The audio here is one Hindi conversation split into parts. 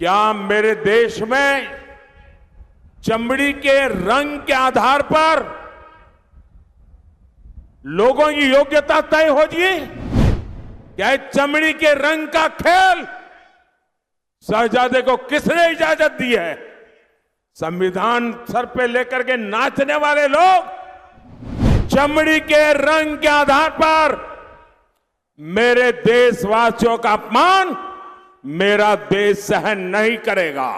क्या मेरे देश में चमड़ी के रंग के आधार पर लोगों की योग्यता तय होगी? क्या चमड़ी के रंग का खेल शहजादे को किसने इजाजत दी है? संविधान सर पे लेकर के नाचने वाले लोग चमड़ी के रंग के आधार पर मेरे देशवासियों का अपमान मेरा देश सहन नहीं करेगा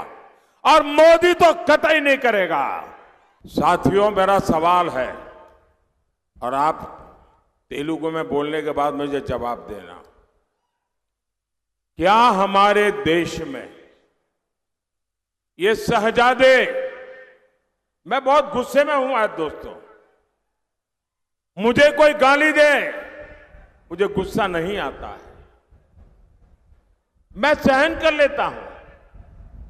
और मोदी तो कतई नहीं करेगा। साथियों, मेरा सवाल है और आप तेलुगु में बोलने के बाद मुझे जवाब देना। क्या हमारे देश में ये शहजादे, मैं बहुत गुस्से में हूं आज दोस्तों, मुझे कोई गाली दे मुझे गुस्सा नहीं आता है, मैं सहन कर लेता हूं,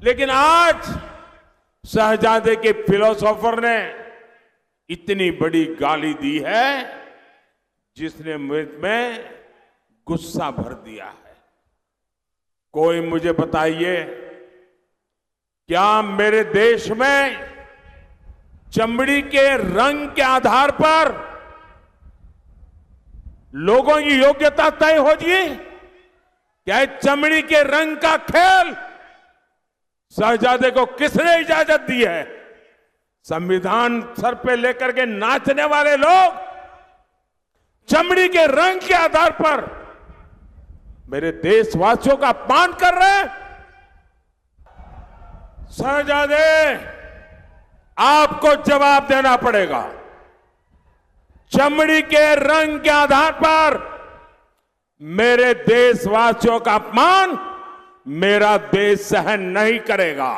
लेकिन आज शहजादे के फिलोसोफर ने इतनी बड़ी गाली दी है जिसने में गुस्सा भर दिया है। कोई मुझे बताइए, क्या मेरे देश में चमड़ी के रंग के आधार पर लोगों की योग्यता तय होगी? क्या चमड़ी के रंग का खेल शहजादे को किसने इजाजत दी है? संविधान सर पे लेकर के नाचने वाले लोग चमड़ी के रंग के आधार पर मेरे देशवासियों का अपमान कर रहे हैं। शहजादे, आपको जवाब देना पड़ेगा। चमड़ी के रंग के आधार पर मेरे देशवासियों का अपमान मेरा देश सहन नहीं करेगा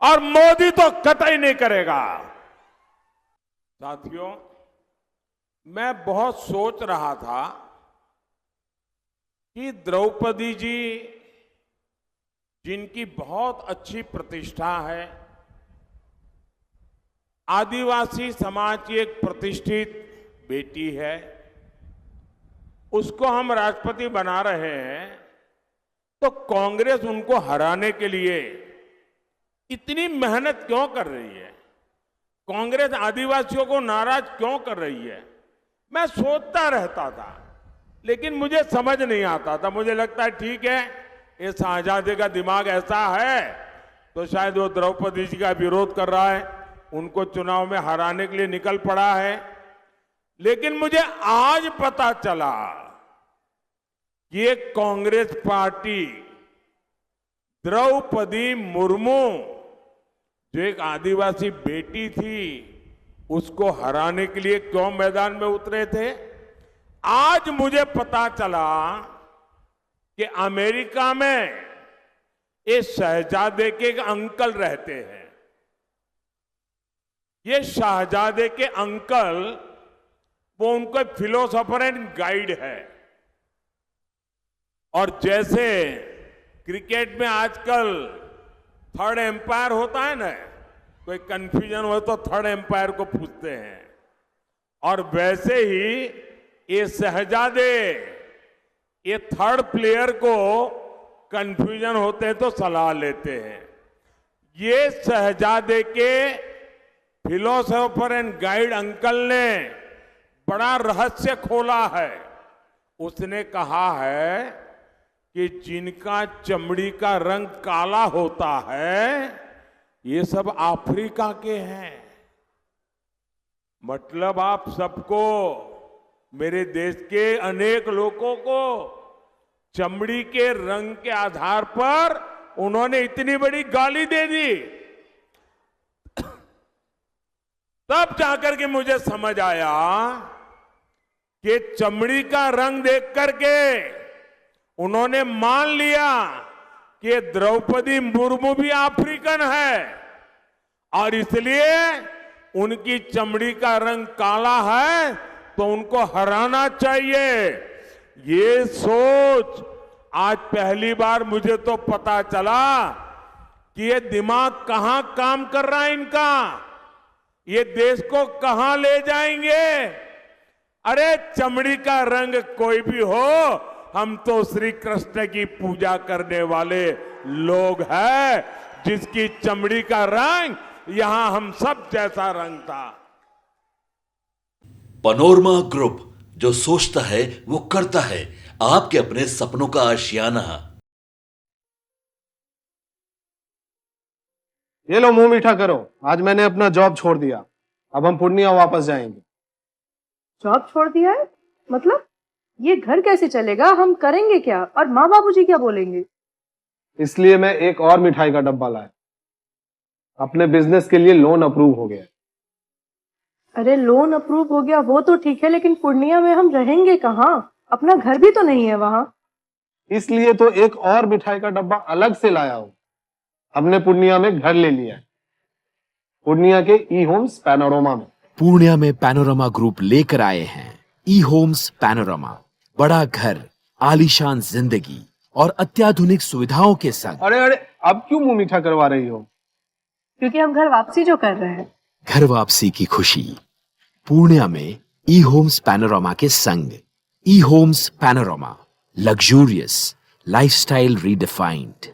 और मोदी तो कतई नहीं करेगा। साथियों, मैं बहुत सोच रहा था कि द्रौपदी जी, जिनकी बहुत अच्छी प्रतिष्ठा है, आदिवासी समाज की एक प्रतिष्ठित बेटी है, उसको हम राष्ट्रपति बना रहे हैं, तो कांग्रेस उनको हराने के लिए इतनी मेहनत क्यों कर रही है? कांग्रेस आदिवासियों को नाराज क्यों कर रही है? मैं सोचता रहता था, लेकिन मुझे समझ नहीं आता था। मुझे लगता है ठीक है, ये शहजादे का दिमाग ऐसा है तो शायद वो द्रौपदी जी का विरोध कर रहा है, उनको चुनाव में हराने के लिए निकल पड़ा है। लेकिन मुझे आज पता चला कि ये कांग्रेस पार्टी द्रौपदी मुर्मू, जो एक आदिवासी बेटी थी, उसको हराने के लिए क्यों मैदान में उतरे थे। आज मुझे पता चला कि अमेरिका में ये शहजादे के एक अंकल रहते हैं। ये शहजादे के अंकल, वो उनको फिलोसोफर एंड गाइड है। और जैसे क्रिकेट में आजकल थर्ड एम्पायर होता है ना, कोई कंफ्यूजन हो तो थर्ड एम्पायर को पूछते हैं, और वैसे ही ये शहजादे ये थर्ड प्लेयर को कंफ्यूजन होते हैं तो सलाह लेते हैं। ये शहजादे के फिलोसोफर एंड गाइड अंकल ने बड़ा रहस्य खोला है। उसने कहा है कि जिनका चमड़ी का रंग काला होता है ये सब अफ्रीका के हैं। मतलब आप सबको, मेरे देश के अनेक लोगों को चमड़ी के रंग के आधार पर उन्होंने इतनी बड़ी गाली दे दी। तब जाकर के मुझे समझ आया कि चमड़ी का रंग देख करके उन्होंने मान लिया कि द्रौपदी मुर्मू भी अफ्रीकन है और इसलिए उनकी चमड़ी का रंग काला है तो उनको हराना चाहिए। ये सोच आज पहली बार मुझे तो पता चला कि ये दिमाग कहां काम कर रहा है इनका, ये देश को कहां ले जाएंगे। अरे चमड़ी का रंग कोई भी हो, हम तो श्री कृष्ण की पूजा करने वाले लोग है जिसकी चमड़ी का रंग यहां हम सब जैसा रंग था। पनोरमा ग्रुप, जो सोचता है वो करता है। आपके अपने सपनों का आशियाना। ये लो मुंह मीठा करो, आज मैंने अपना जॉब छोड़ दिया। अब हम पूर्णिया वापस जाएंगे। जॉब छोड़ दिया है? मतलब ये घर कैसे चलेगा? हम करेंगे क्या? और माँ बाबूजी क्या बोलेंगे? इसलिए मैं एक और मिठाई का डब्बा लाया। अपने बिजनेस के लिए लोन अप्रूव हो गया। अरे लोन अप्रूव हो गया वो तो ठीक है, लेकिन पूर्णिया में हम रहेंगे कहाँ? अपना घर भी तो नहीं है वहां। इसलिए तो एक और मिठाई का डब्बा अलग से लाया हूं। हमने पूर्णिया में घर ले लिया है, पूर्णिया के ई होम्स पैनोरमा में। पूर्णिया में पैनोरमा ग्रुप लेकर आए हैं ई होम्स पैनोरमा। बड़ा घर, आलीशान जिंदगी और अत्याधुनिक सुविधाओं के संग। अरे अरे, अब क्यों मुंह मीठा करवा रही हो? क्योंकि हम घर वापसी जो कर रहे हैं। घर वापसी की खुशी पूर्णिया में ई होम्स पैनोरमा के संग। E Homes Panorama, luxurious lifestyle redefined.